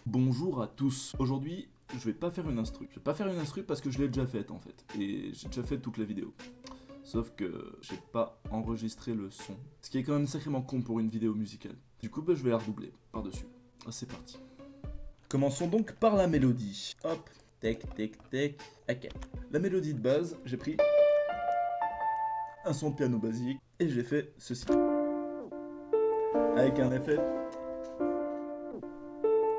Bonjour à tous. Aujourd'hui, je vais pas faire une instru. Je vais pas faire une instru parce que je l'ai déjà faite en fait. Et j'ai déjà fait toute la vidéo. Sauf que j'ai pas enregistré le son. Ce qui est quand même sacrément con pour une vidéo musicale. Du coup, je vais la redoubler par-dessus. C'est parti. Commençons donc par la mélodie. Hop, tec, tec, tec. Ok. La mélodie de base, j'ai pris un son de piano basique et j'ai fait ceci. Avec un effet.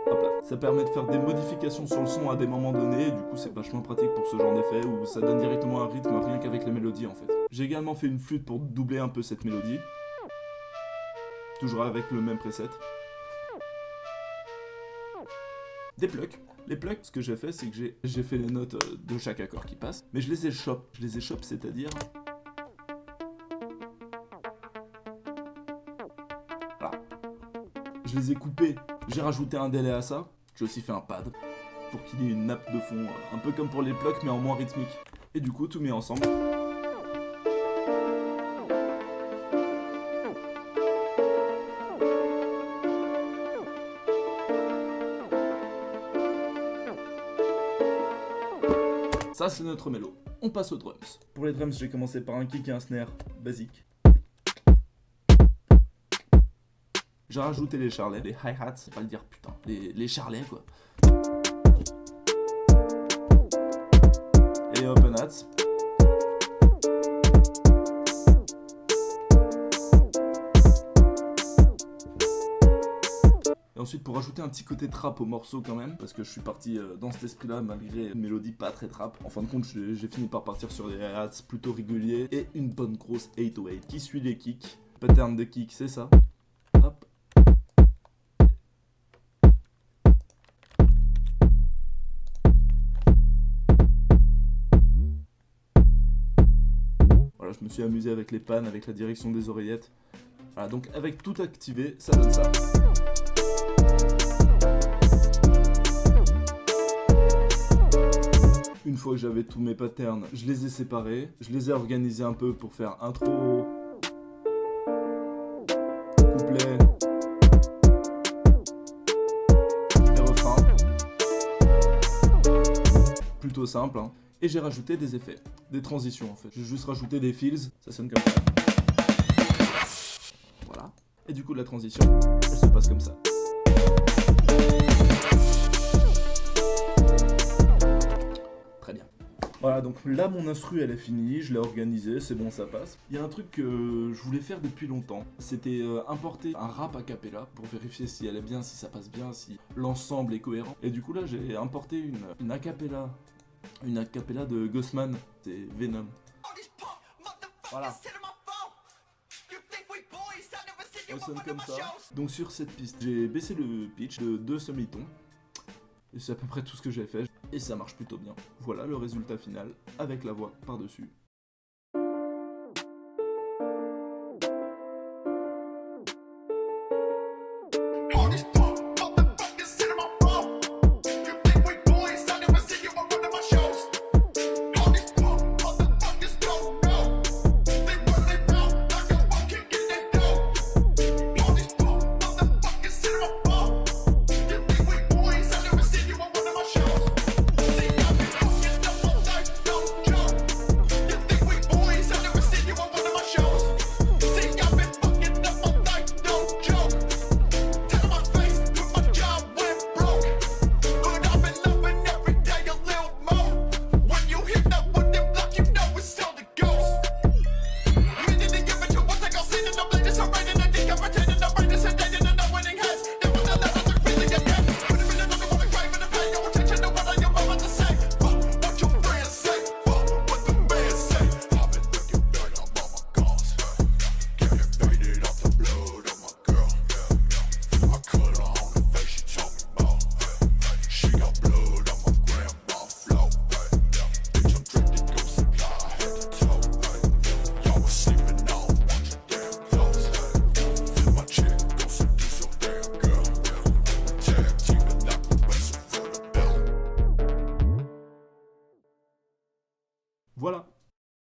Hop là. Ça permet de faire des modifications sur le son à des moments donnés, et du coup c'est vachement pratique pour ce genre d'effet où ça donne directement un rythme rien qu'avec la mélodie en fait. J'ai également fait une flûte pour doubler un peu cette mélodie. Toujours avec le même preset. Des plucks. Les plucks, ce que j'ai fait, c'est que j'ai fait les notes de chaque accord qui passe, mais je les ai chop. Je les ai chop, c'est-à-dire... Voilà. Je les ai coupés. J'ai rajouté un délai à ça. J'ai aussi fait un pad pour qu'il y ait une nappe de fond, un peu comme pour les plucks, mais en moins rythmique. Et du coup, tout mis ensemble. Ça, c'est notre mélo. On passe aux drums. Pour les drums, j'ai commencé par un kick et un snare basique. J'ai rajouté les charlets, les hi-hats, c'est pas le dire putain, les charlets quoi. Et les open hats. Et ensuite pour rajouter un petit côté trap au morceau quand même, parce que je suis parti dans cet esprit là malgré une mélodie pas très trap. En fin de compte j'ai fini par partir sur des hi-hats plutôt réguliers et une bonne grosse 808 qui suit les kicks. Pattern de kick c'est ça. Hop. Voilà, je me suis amusé avec les pannes, avec la direction des oreillettes. Voilà, donc avec tout activé, ça donne ça. Une fois que j'avais tous mes patterns, je les ai séparés, je les ai organisés un peu pour faire intro, couplet et refrain. Plutôt simple, hein. Et j'ai rajouté des effets, des transitions en fait. J'ai juste rajouté des fills, ça sonne comme ça. Voilà. Et du coup la transition, elle se passe comme ça. Très bien. Voilà, donc là mon instru elle est finie, je l'ai organisé, c'est bon, ça passe. Il y a un truc que je voulais faire depuis longtemps, c'était importer un rap a cappella pour vérifier si elle est bien, si ça passe bien, si l'ensemble est cohérent. Et du coup là j'ai importé une a cappella de Ghostman, c'est Venom. Voilà. Elle sonne comme ça. Donc sur cette piste, j'ai baissé le pitch de 2 semitons. Et c'est à peu près tout ce que j'ai fait. Et ça marche plutôt bien. Voilà le résultat final avec la voix par-dessus.